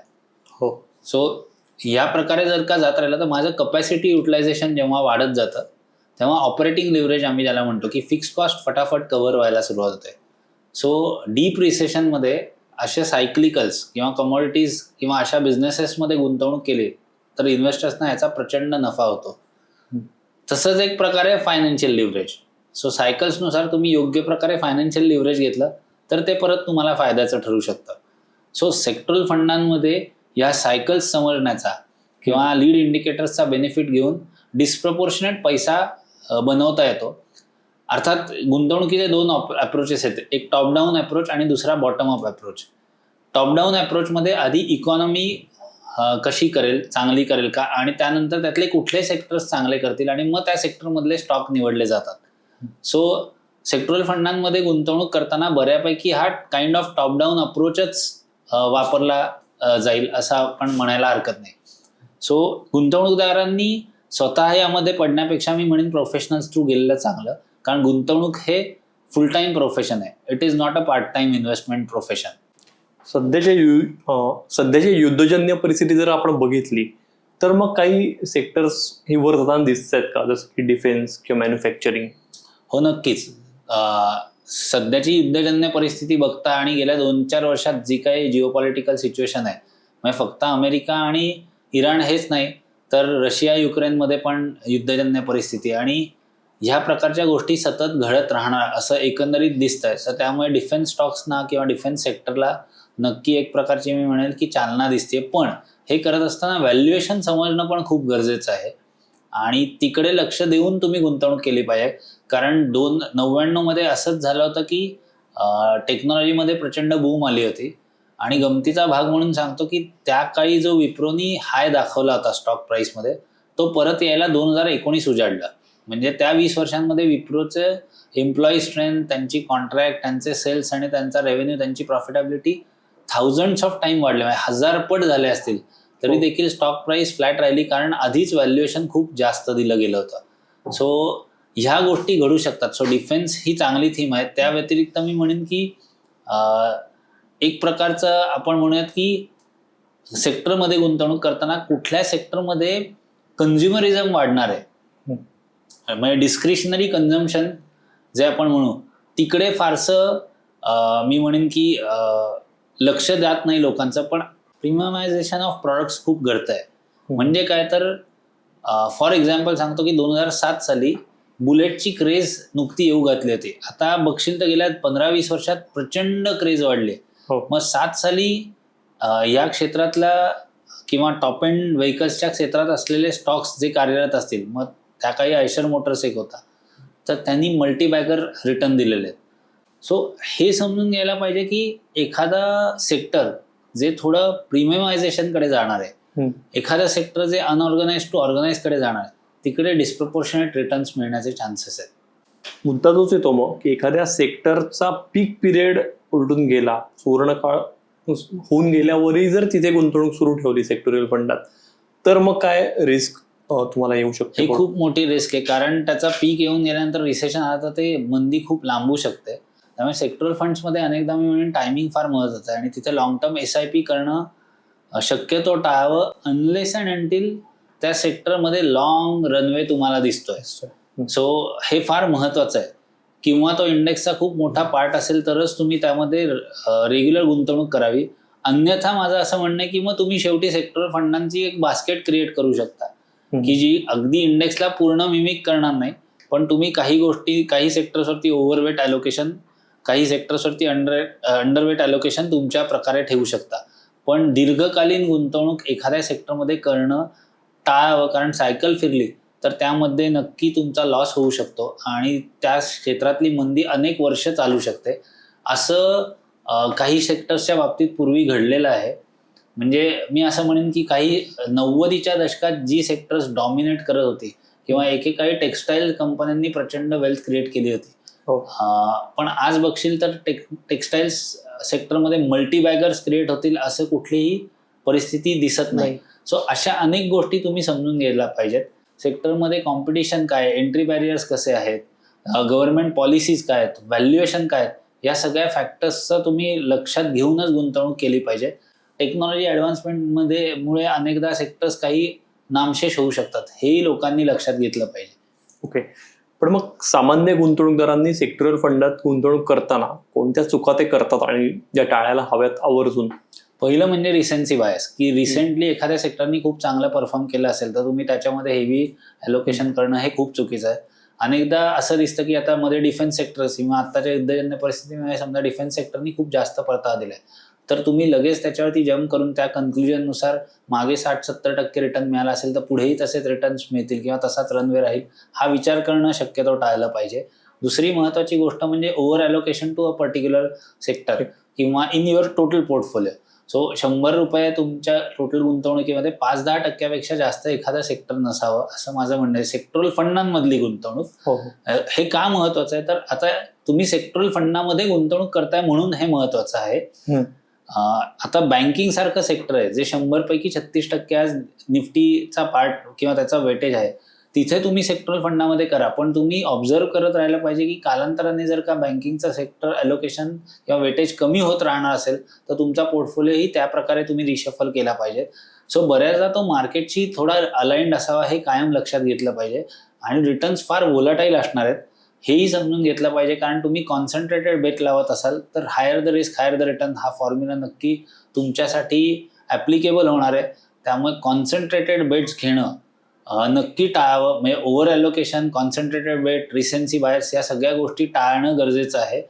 हो. सो या प्रकारे जर का जात राहिलं तर माझं कपॅसिटी युटिलायझेशन जेव्हा वाढत जातं तेव्हा ऑपरेटिंग लिव्हरेज आम्ही ज्याला म्हणतो की फिक्स्ड कॉस्ट फटाफट कव्हर व्हायला सुरुवात होते. सो डीप रिसेशनमध्ये अशा सायक्लिकल्स किंवा कमॉडिटीज किंवा अशा बिझनेसेसमध्ये गुंतवणूक केली तर इन्व्हेस्टर्सना याचा प्रचंड नफा होतो. तसंच एक प्रकारे फायनान्शियल लिव्हरेज. सो सायकल्सनुसार तुम्ही योग्य प्रकारे फायनान्शियल लिव्हरेज घेतलं तर ते परत तुम्हाला फायद्याचं ठरू शकतं. सो सेक्टरल फंडांमध्ये या सायकल्स समजण्याचा किंवा लीड इंडिकेटर्सचा बेनिफिट घेऊन डिस्प्रपोर्शनेट पैसा बनवता येतो. अर्थात गुंतवणुकीचे दोन अप्रोचेस आहेत, एक टॉप डाऊन अप्रोच आणि दुसरा bottom up approach. Top down अप्रोचमध्ये आधी इकॉनॉमी कशी करेल, चांगली करेल का, आणि त्यानंतर त्यातले कुठले सेक्टर्स चांगले करतील आणि मग त्या सेक्टरमधले स्टॉक निवडले जातात. सो सेक्टरल फंडांमध्ये गुंतवणूक करताना बऱ्यापैकी हा काइंड ऑफ टॉप डाऊन अप्रोचच वापरला जाईल असं आपण म्हणायला हरकत नाही. सो गुंतवणूकदारांनी स्वतः यामध्ये पडण्यापेक्षा मी म्हणेन प्रोफेशनल्स थ्रू गेलेलं चांगलं, कारण गुंतवणूक हे फुल टाइम प्रोफेशन आहे. It is not a part time investment profession. सध्याची युद्धजन्य परिस्थिती जर आपण बघितली तर मग काही सेक्टर्स ही वर जाताना दिसत आहेत का, जसं की डिफेन्स किंवा मॅन्युफॅक्चरिंग? हो, नक्कीच. सध्याची युद्धजन्य परिस्थिती बघता आणि गेल्या 2-4 वर्षात जी काही जिओपॉलिटिकल सिच्युएशन आहे, म्हणजे फक्त अमेरिका आणि इराण हेच नाही तर रशिया युक्रेनमध्ये पण युद्धजन्य परिस्थिती आणि ह्या प्रकारच्या गोष्टी सतत घडत राहणार असं एकंदरीत दिसतंय. तर त्यामुळे डिफेन्स स्टॉक्सना किंवा डिफेन्स सेक्टरला नक्की एक प्रकारची मी म्हणेल की चालना दिसते. पण हे करत असताना व्हॅल्युएशन समजणं पण खूप गरजेचं आहे आणि तिकडे लक्ष देऊन तुम्ही गुंतवणूक केली पाहिजे. कारण 99 मध्ये असंच झालं होतं की टेक्नॉलॉजीमध्ये प्रचंड बूम आली होती आणि गमतीचा भाग म्हणून सांगतो की त्या काळी जो विप्रोनी हाय दाखवला होता स्टॉक प्राइसमध्ये, तो परत यायला 2019 उजाडला. म्हणजे त्या 20 वर्षांमध्ये विप्रोचे एम्प्लॉई स्ट्रेंथ, त्यांची कॉन्ट्रॅक्ट, त्यांचे सेल्स आणि त्यांचा रेव्हेन्यू, त्यांची प्रॉफिटेबिलिटी थाउजंड्स ऑफ टाइम वाढले, म्हणजे 1000 पट झाले असतील. तरी देखील स्टॉक प्राइस फ्लॅट राहिली कारण आधीच व्हॅल्युएशन खूप जास्त दिलं गेलं होतं. सो ह्या गोष्टी घडू शकतात. सो डिफेन्स ही चांगली थीम आहे. त्या व्यतिरिक्त मी म्हणेन की एक प्रकारचं आपण म्हणूयात की सेक्टरमध्ये गुंतवणूक करताना कुठल्या सेक्टरमध्ये कन्झ्युमरिझम वाढणार आहे, म्हणजे डिस्क्रिशनरी कन्झम्पशन जे आपण म्हणू, तिकडे फारसं मी म्हणेन की लक्ष द्यात नाही लोकांचं. पण प्रीमियमायझेशन ऑफ प्रॉडक्ट्स खूप घडतंय. म्हणजे काय तर फॉर एक्झाम्पल सांगतो की 2007 साली बुलेटची क्रेज नुकती येऊ घातली होती. आता बघशील तर गेल्या 15-20 वर्षात प्रचंड क्रेज वाढली. मग 7 साली या क्षेत्रातल्या किंवा टॉप एंड व्हेकल्सच्या क्षेत्रात असलेले स्टॉक्स जे कार्यरत असतील, मग त्या काही आयशर मोटर्स एक होता, तर त्यांनी मल्टीबॅगर रिटर्न दिलेले आहेत. सो हे समजून घ्यायला पाहिजे की एखादा सेक्टर जे थोडं प्रीमियमायझेशनकडे जाणार आहे, एखादा सेक्टर जे अनऑर्गनाइज टू ऑर्गनाइज कडे जाणार आहे, तिकडे डिस्प्रपोर्शनेट रिटर्न्स मिळण्याचे चान्सेस आहेत. मुद्दा तोच येतो मग की एखाद्या सेक्टरचा पीक पिरियड उलटून गेला, सुवर्णकाळ होऊन गेल्यावरही जर तिथे गुंतवणूक सुरू ठेवली सेक्टोरियल फंडात, तर मग काय रिस्क तुम्हाला येऊ शकते? ही खूप मोठी रिस्क आहे, कारण त्याचा पीक येऊन गेल्यानंतर रिसेशन आलं तर ते मंदी खूप लांबू शकते. त्यामुळे सेक्टरल फंड्समध्ये अनेकदा मी म्हणेन टायमिंग फार महत्त्वाचं आहे आणि तिथे लॉंग टर्म SIP करणं शक्यतो टाळावं, अनलेस अँड अंटिल त्या सेक्टरमध्ये लॉंग रनवे तुम्हाला दिसतोय. सो हे फार महत्त्वाचं आहे. किंवा तो इंडेक्सचा खूप मोठा पार्ट असेल तरच तुम्ही त्यामध्ये रेग्युलर गुंतवणूक करावी. अन्यथा माझं असं म्हणणं आहे की मग तुम्ही शेवटी सेक्टरल फंडांची एक बास्केट क्रिएट करू शकता की जी अगदी इंडेक्सला पूर्ण मिमिक करणार नाही, पण तुम्ही काही गोष्टी, काही सेक्टर्सवरती ओव्हरवेट ॲलोकेशन, काही सेक्टर्सवरती अंडरवेट ॲलोकेशन तुमच्या प्रकारे ठेवू शकता. पण दीर्घकालीन गुंतवणूक एखाद्या सेक्टरमध्ये करणं टाळावं, कारण सायकल फिरली तर त्यामध्ये नक्की तुमचा लॉस होऊ शकतो आणि त्या क्षेत्रातली मंदी अनेक वर्ष चालू शकते. असं काही सेक्टर्सच्या बाबतीत पूर्वी घडलेलं आहे. म्हणजे मी असं म्हणेन की काही 90च्या दशकात जी सेक्टर्स डॉमिनेट करत होती किंवा एकेकाळी टेक्स्टाईल कंपन्यांनी प्रचंड वेल्थ क्रिएट केली होती, पण आज बघशील तर टेक्स्टाईल्स सेक्टरमध्ये मल्टीबॅगर्स क्रिएट होतील असं कुठलीही परिस्थिती दिसत नाही. सो अशा अनेक गोष्टी तुम्ही समजून घ्यायला पाहिजेत. सेक्टरमध्ये कॉम्पिटिशन काय, एंट्री बॅरियर्स कसे आहेत, गव्हर्नमेंट पॉलिसीज काय आहेत, व्हॅल्युएशन काय आहेत, या सगळ्या फॅक्टर्सचं तुम्ही लक्षात घेऊनच गुंतवणूक केली पाहिजे. टेक्नॉलॉजी ॲडव्हान्समेंटमध्ये मुळे अनेकदा सेक्टर्स काही नामशेष होऊ शकतात, हेही लोकांनी लक्षात घेतलं पाहिजे. ओके, पण मग सामान्य गुंतवणूकदारांनी सेक्टरल फंडात गुंतवणूक करताना कोणत्या चुका ते करतात आणि ज्या टाळायला हव्यात आवर्जून? पहिलं म्हणजे रिसेन्सी बायस, की रिसेंटली एखाद्या सेक्टरनी खूप चांगलं परफॉर्म केलं असेल तर तुम्ही त्याच्यामध्ये हेवी ॲलोकेशन करणं हे खूप चुकीचं आहे. अनेकदा असं दिसतं की आता मध्ये डिफेन्स सेक्टर्स किंवा आत्ताच्या युद्धजन्य परिस्थितीमध्ये समजा डिफेन्स सेक्टरनी खूप जास्त परतावा दिलाय, तर तुम्ही लगेच त्याच्यावरती जम्प करून त्या कन्क्लुजननुसार मागे 60-70% रिटर्न मिळाला असेल तर पुढेही तसेच रिटर्न्स मिळतील किंवा तसाच रनवे राहील, हा विचार करणं शक्यतो टाळलं पाहिजे. दुसरी महत्वाची गोष्ट म्हणजे over allocation to a particular sector किंवा in your total portfolio. So 100 रुपये तुमच्या टोटल गुंतवणुकीमध्ये 5-10% जास्त एखादा सेक्टर नसावं असं माझं म्हणणं आहे. सेक्टरल फंडांमधली गुंतवणूक हे का महत्वाचं आहे, तर आता तुम्ही सेक्टरल फंडामध्ये गुंतवणूक करताय म्हणून हे महत्वाचं आहे. आता बँकिंग सारखं सेक्टर आहे जे 100 पैकी 36% आज निफ्टीचा पार्ट किंवा त्याचा वेटेज आहे, तिथे तुम्ही सेक्टरल फंडामध्ये करा. पण तुम्ही ऑब्झर्व करत राहायला पाहिजे की कालांतराने जर का बँकिंगचा सेक्टर अलोकेशन किंवा वेटेज कमी होत राहणार असेल तर तुमचा पोर्टफोलिओही त्या प्रकारे तुम्ही रिशफल केला पाहिजे. सो बऱ्याचदा तो मार्केटशी थोडा अलाइंड असावा हे कायम लक्षात घेतलं पाहिजे. आणि रिटर्न्स फार वोलाटाईल असणार आहेत हेही समजून घेतलं पाहिजे, कारण तुम्ही कॉन्सन्ट्रेटेड बेट लावत असाल तर higher the risk higher the return हा फॉर्म्युला नक्की तुमच्यासाठी ॲप्लिकेबल होणार आहे. त्यामुळे कॉन्सन्ट्रेटेड बेट्स घेणं नक्की टाळावं. म्हणजे ओव्हर ॲलोकेशन, कॉन्सन्ट्रेटेड बेट, रिसेन्सी बायस या सगळ्या गोष्टी टाळणं गरजेचं आहे.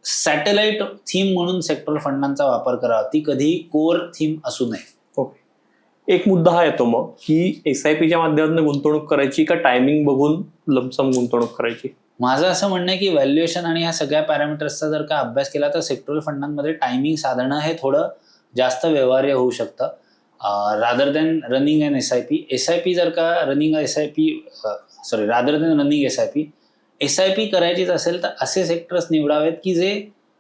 सॅटेलाइट थीम म्हणून सेक्टरल फंडांचा वापर करावा, ती कधी कोर थीम असू नये. ओके, एक मुद्दा हा येतो मग की SIPच्या माध्यमातून गुंतवणूक करायची का टायमिंग बघून लमसम गुंतवणूक करायची? माझं असं म्हणणं आहे की व्हॅल्युएशन आणि ह्या सगळ्या पॅरामीटर्सचा जर का अभ्यास केला तर सेक्टरल फंडांमध्ये टायमिंग साधणं हे थोडं जास्त व्यवहार्य होऊ शकतं rather than running and SIP. जर का running rather than running SIP करायचीच असेल तर असे सेक्टर्स निवडावेत की जे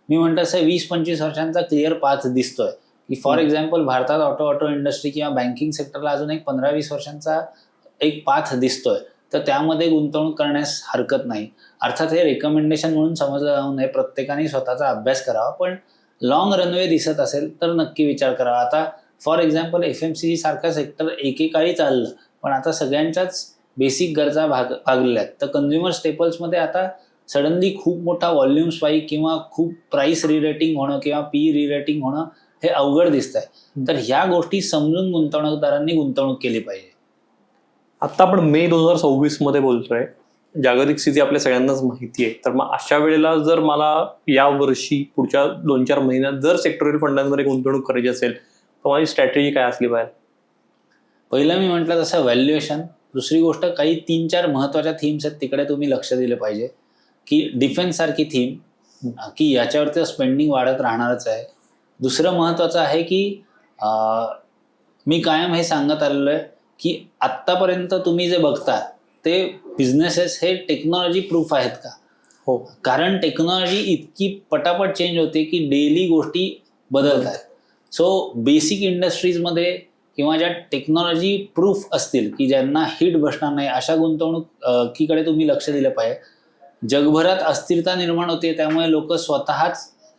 मी म्हणतो असं 20-25 वर्षांचा क्लिअर पाथ दिसतोय. की फॉर एक्झाम्पल भारतात ऑटो इंडस्ट्री किंवा बँकिंग सेक्टरला अजून एक 15-20 वर्षांचा एक पाथ दिसतोय, तर त्यामध्ये गुंतवणूक करण्यास हरकत नाही. अर्थात हे रेकमेंडेशन म्हणून समजलं जाऊ नये, प्रत्येकाने स्वतःचा अभ्यास करावा. पण लॉंग रनवे दिसत असेल तर नक्की विचार करावा. आता फॉर एक्झाम्पल FMCG सारखा सेक्टर एकेकाळी चाललं, पण आता सगळ्यांच्याच बेसिक गरजा भागलेल्या आहेत. तर कन्झ्युमर स्टेपल्समध्ये आता सडनली खूप मोठा व्हॉल्यूम स्पाईक किंवा खूप प्राइस रिरेटिंग होणं किंवा PE रिरेटिंग होणं हे अवघड दिसत आहे. तर ह्या गोष्टी समजून गुंतवणूकदारांनी गुंतवणूक केली पाहिजे. आता आपण मे 2026 मध्ये बोलतोय, जागतिक स्थिती आपल्या सगळ्यांनाच माहिती आहे. तर मग अशा वेळेला जर मला या वर्षी पुढच्या 2-4 महिन्यात जर सेक्टरल फंडांमध्ये गुंतवणूक करायची असेल तर माझी स्ट्रॅटेजी काय असली पाहिजे? पहिलं मी म्हटलं तसं व्हॅल्युएशन. दुसरी गोष्ट काही 3-4 महत्वाच्या थीम्स आहेत तिकडे तुम्ही लक्ष दिले पाहिजे. की डिफेन्स सारखी थीम की याच्यावरती स्पेंडिंग वाढत राहणारच आहे. दुसरं महत्वाचं आहे की मी कायम हे सांगत आलेलो आहे की आत्तापर्यंत तुम्ही जे बघता ते बिझनेसेस हे टेक्नॉलॉजी प्रूफ आहेत का? हो, कारण टेक्नॉलॉजी इतकी पटापट चेंज होते की डेली गोष्टी बदलत आहेत. सो बेसिक इंडस्ट्रीजमध्ये किंवा ज्या टेक्नॉलॉजी प्रूफ असतील की ज्यांना हिट बसणार नाही अशा गुंतवणुकीकडे तुम्ही लक्ष दिलं पाहिजे. जगभरात अस्थिरता निर्माण होते, त्यामुळे लोक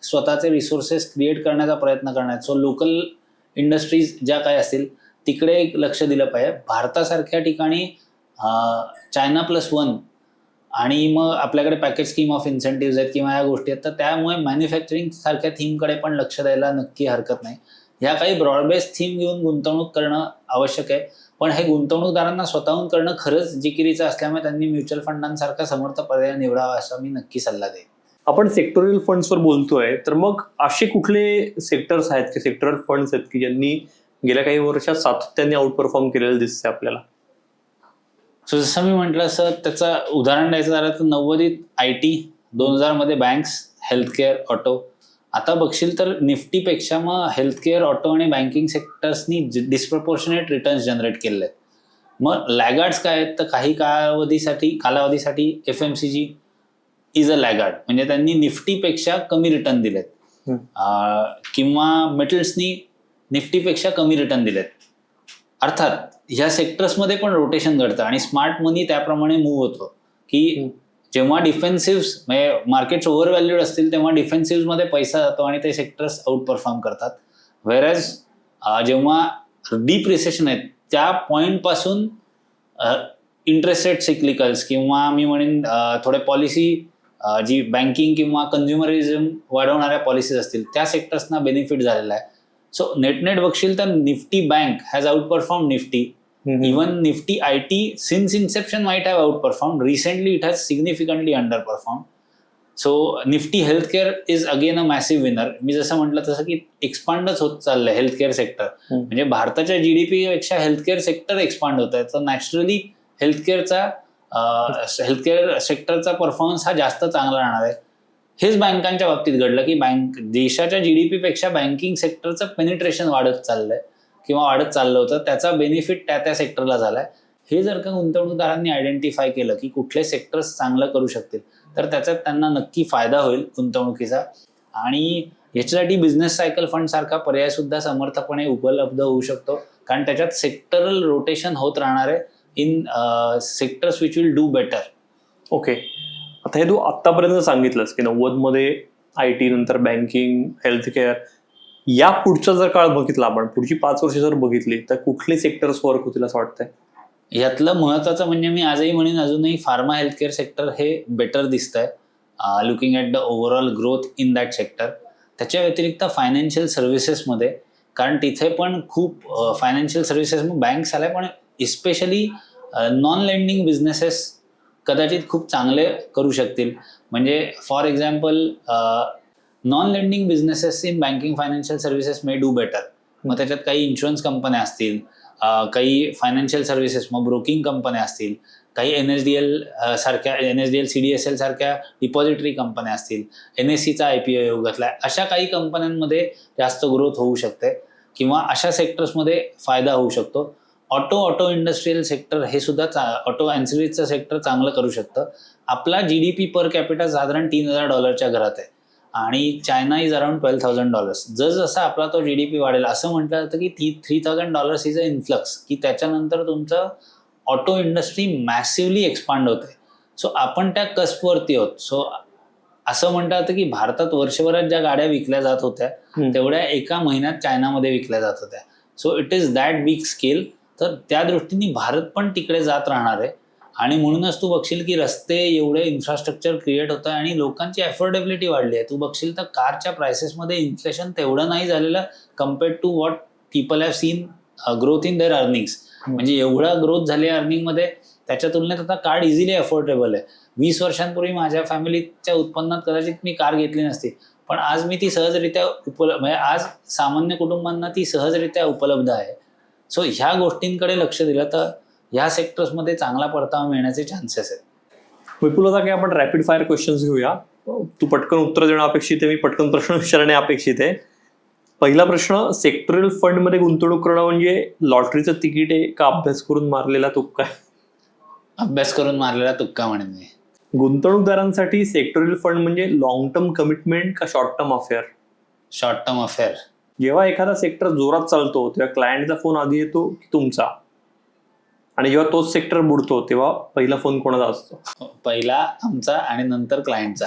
स्वतःचे रिसोर्सेस क्रिएट करण्याचा प्रयत्न करणार. सो लोकल इंडस्ट्रीज ज्या काय असतील तिकडे लक्ष दिलं पाहिजे. भारतासारख्या ठिकाणी China+1 आणि मग आपल्याकडे पॅकेज स्कीम ऑफ इन्सेंटिव्ह आहेत किंवा या गोष्टी आहेत, तर त्यामुळे मॅन्युफॅक्चरिंग सारख्या थीमकडे पण लक्ष द्यायला नक्की हरकत नाही. ह्या काही ब्रॉडबेस्ड थीम घेऊन गुंतवणूक करणं आवश्यक आहे. पण हे गुंतवणूकदारांना स्वतःहून करणं खरंच जिकिरीचं असल्यामुळे त्यांनी म्युच्युअल फंडांसारखा समर्थ पर्याय निवडावा असा मी नक्की सल्ला देईन. आपण सेक्टोरियल फंड्सवर बोलतोय, तर मग असे कुठले सेक्टर्स आहेत की सेक्टरल फंड्स आहेत की ज्यांनी गेल्या काही वर्षात सातत्याने आउट परफॉर्म केलेलं दिसतंय आपल्याला? सो जसं मी म्हटलं असं त्याचं उदाहरण द्यायचं झालं तर 90s IT, 2000 मध्ये बँक्स, हेल्थकेअर, ऑटो. आता बघशील तर निफ्टीपेक्षा मग हेल्थकेअर, ऑटो आणि बँकिंग सेक्टर्सनी डिस्प्रपोर्शनेट रिटर्न्स जनरेट केले आहेत. मग लॅगार्ड्स काय आहेत तर काही कालावधीसाठी FMCG इज अ लॅगार्ड, म्हणजे त्यांनी निफ्टीपेक्षा कमी रिटर्न दिलेत. किंवा मेटल्सनी निफ्टीपेक्षा कमी रिटर्न दिलेत. अर्थात ह्या सेक्टर्समध्ये पण रोटेशन घडतं आणि स्मार्ट मनी त्याप्रमाणे मूव्ह होतो की जेव्हा डिफेन्सिव्ह म्हणजे मार्केट्स ओव्हर व्हॅल्यूड असतील तेव्हा डिफेन्सिव्हमध्ये पैसा जातो आणि ते सेक्टर्स आउट परफॉर्म करतात. व्हेरॅज जेव्हा डीप रिसेशन आहेत त्या पॉईंटपासून इंटरेस्ट रेट सिक्लिकल्स किंवा मी म्हणेन थोडे पॉलिसी जी बँकिंग किंवा कन्झ्युमरिझम वाढवणाऱ्या पॉलिसीज असतील त्या सेक्टर्सना बेनिफिट झालेला आहे. सो नेट बघशील तर Nifty bank has outperform Nifty. Even Nifty IT since inception might have outperform. Recently it has significantly underperform. So Nifty healthcare is again a massive winner. मी जसं म्हटलं तसं की एक्सपांडच होत चाललंय healthcare sector. म्हणजे भारताच्या GDP पेक्षा हेल्थकेअर सेक्टर एक्सपांड होत आहे. तर नॅचरली हेल्थकेअरचा हेल्थकेअर सेक्टरचा परफॉर्मन्स हा जास्त चांगला राहणार आहे. हेच बँकांच्या बाबतीत घडलं की देशाच्या GDP पेक्षा बँकिंग सेक्टरचं पेनिट्रेशन वाढत चाललंय किंवा वाढत चाललं होतं, त्याचा बेनिफिट त्या सेक्टरला झालाय. हे जर का गुंतवणूकदारांनी आयडेंटिफाय केलं की कुठले सेक्टर्स चांगलं करू शकतील, तर त्याच्यात त्यांना नक्की फायदा होईल गुंतवणुकीचा. आणि याच्यासाठी बिझनेस सायकल फंड सारखा पर्याय सुद्धा समर्थपणे उपलब्ध होऊ शकतो, कारण त्याच्यात सेक्टरल रोटेशन होत राहणार आहे in sectors which will do better. Okay, आता हे तू आत्तापर्यंत सांगितलंस की 90 मध्ये IT, नंतर बँकिंग, हेल्थकेअर, या पुढचा जर काळ बघितला आपण, पुढची 5 वर्ष जर बघितली, तर कुठले सेक्टर्स वर्क होतील असं वाटतंय? यातलं महत्वाचं म्हणजे मी आजही म्हणेन अजूनही फार्मा हेल्थकेअर सेक्टर हे बेटर दिसतंय, looking at the overall growth in that sector. त्याच्या व्यतिरिक्त फायनान्शियल सर्व्हिसेसमध्ये, कारण तिथे पण खूप फायनान्शियल सर्व्हिसेस बँक्स आल्या, पण इस्पेशली नॉन लेंडिंग बिझनेसेस कदाचित खूप चांगले करू शकतील. म्हणजे for example non lending businesses in banking financial services may do better. मग त्याच्यात काही इन्शुरन्स कंपन्या असतील, काही फायनान्शियल सर्व्हिसेस मग ब्रोकिंग कंपन्या असतील, काही NSDL CDSL सारख्या डिपॉझिटरी कंपन्या असतील, NSEचा IPO योग घातलाय, अशा काही कंपन्यांमध्ये जास्त ग्रोथ होऊ शकते किंवा अशा सेक्टर्समध्ये फायदा होऊ शकतो. ऑटो इंडस्ट्रियल सेक्टर हे सुद्धा ऑटो अँसिलरीजचं सेक्टर चांगलं करू शकतं. आपला GDP पर कॅपिटा साधारण $3,000 घरात आहे आणि चायना इज अराउंड $12,000. जसं आपला तो GDP वाढेल, असं म्हटलं जातं की $3,000 इज अ इन्फ्लक्स, की त्याच्यानंतर तुमचं ऑटो इंडस्ट्री मॅसिवली एक्सपांड होते. सो आपण त्या कस्पवरती आहोत. सो असं म्हणतात जातं की भारतात वर्षभरात ज्या गाड्या विकल्या जात होत्या तेवढ्या एका महिन्यात चायनामध्ये विकल्या जात होत्या. So it is that big scale. तर त्या दृष्टीने भारत पण तिकडे जात राहणार आहे आणि म्हणूनच तू बघशील की रस्ते एवढे इन्फ्रास्ट्रक्चर क्रिएट होतं आणि लोकांची अफोर्डेबिलिटी वाढली आहे. तू बघशील तर कारच्या प्राइसेसमध्ये इन्फ्लेशन तेवढं नाही झालेलं compared to what people have seen growth in their earnings. म्हणजे एवढा ग्रोथ झाली आहे अर्निंगमध्ये, त्याच्या तुलनेत आता कार इझिली अफोर्डेबल आहे. 20 वर्षांपूर्वी माझ्या फॅमिलीच्या उत्पन्नात कदाचित मी कार घेतली नसती, पण आज मी ती सहजरित्या म्हणजे आज सामान्य कुटुंबांना ती सहजरित्या उपलब्ध आहे. सो ह्या गोष्टींकडे लक्ष दिलं तर ह्या सेक्टर्समध्ये चांगला परतावा मिळण्याचे चान्सेस आहेत. विपुल, आता काय आपण रॅपिड फायर क्वेश्चन्स घेऊया. तू पटकन उत्तर देणं अपेक्षित आहे, मी पटकन प्रश्न विचारणे अपेक्षित आहे. पहिला प्रश्न, सेक्टरल फंड मध्ये गुंतवणूक करणं म्हणजे लॉटरीचं तिकीट आहे का अभ्यास करून मारलेला तुक्का? अभ्यास करून मारलेला तुक्का म्हणेन मी. गुंतवणूकदारांसाठी सेक्टरल फंड म्हणजे लॉंग टर्म कमिटमेंट का short term affair? Short term affair. जेव्हा एखादा सेक्टर जोरात चालतो तेव्हा क्लायंटचा फोन आधी येतो की तुमचा, आणि जेव्हा तोच सेक्टर बुडतो तेव्हा पहिला फोन कोणाचा असतो? पहिला आमचा आणि नंतर क्लायंटचा.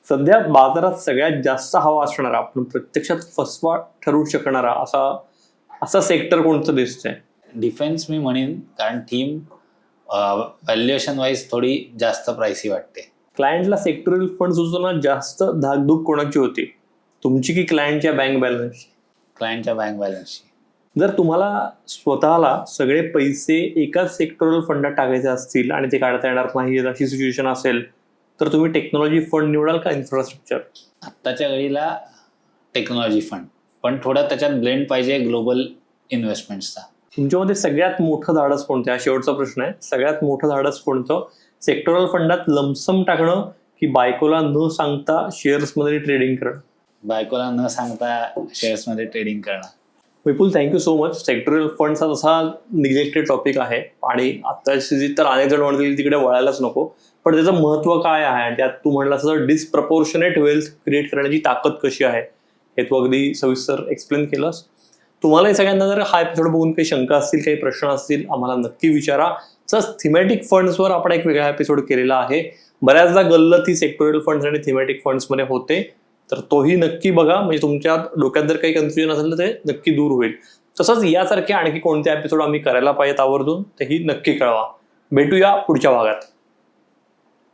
सध्या बाजारात सगळ्यात जास्त हवा असणारा, पण प्रत्यक्षात फसवा ठरू शकणारा असा सेक्टर कोणतं दिसतंय? डिफेन्स मी म्हणेन, कारण थीम व्हॅल्युएशन वाईज थोडी जास्त प्राइसी वाटते. क्लायंटला सेक्टरल फंड सुचवताना जास्त धाकधूक कोणाची होती, तुमची की क्लायंटच्या बँक बॅलन्सची? क्लायंटच्या बँक बॅलन्सची. जर तुम्हाला स्वतःला सगळे पैसे एकाच सेक्टरल फंडात टाकायचे असतील आणि ते काढता येणार नाही अशी सिच्युएशन असेल, तर तुम्ही टेक्नॉलॉजी फंड निवडाल का इन्फ्रास्ट्रक्चर? आत्ताच्या घडीला टेक्नॉलॉजी फंड, पण थोडा त्याच्यात ब्लेंड पाहिजे ग्लोबल इन्व्हेस्टमेंट्सचा. तुमच्यामध्ये सगळ्यात मोठं धाडस कोणतं? हा शेवटचा प्रश्न आहे. सगळ्यात मोठं धाडस कोणतं? सेक्टरल फंडात लमसम टाकणं की बायकोला न सांगता शेअर्समध्ये ट्रेडिंग करणं? बायकोला न सांगता शेअर्समध्ये ट्रेडिंग करणं. Vipul, thank you so much. Sectoral funds हा तसा निग्लेक्टेड टॉपिक आहे आणि आत्ताची तर अनेक जण म्हणतील तिकडे वळायलाच नको, पण त्याचं महत्त्व काय आहे आणि त्यात तू म्हणला तसं डिसप्रपोर्शनेट वेल्थ क्रिएट करण्याची ताकद कशी आहे हे तू अगदी सविस्तर एक्सप्लेन केलंस. तुम्हाला हे सगळ्यांना जर हा एपिसोड बघून काही शंका असतील, काही प्रश्न असतील, आम्हाला नक्की विचारा. तसंच थीमॅटिक फंड्सवर आपण एक वेगळा एपिसोड केलेला आहे. बऱ्याचदा गल्लती सेक्टोरियल फंड्स आणि थीमॅटिक फंड्समध्ये होते, तर तोही नक्की बघा. म्हणजे तुमच्या डोक्यात जर काही कन्फ्युजन असेल तर ते नक्की दूर होईल. तसंच यासारखे आणखी कोणते एपिसोड आम्ही करायला पाहिजेत आवर्जून तेही नक्की कळवा. भेटूया पुढच्या भागात.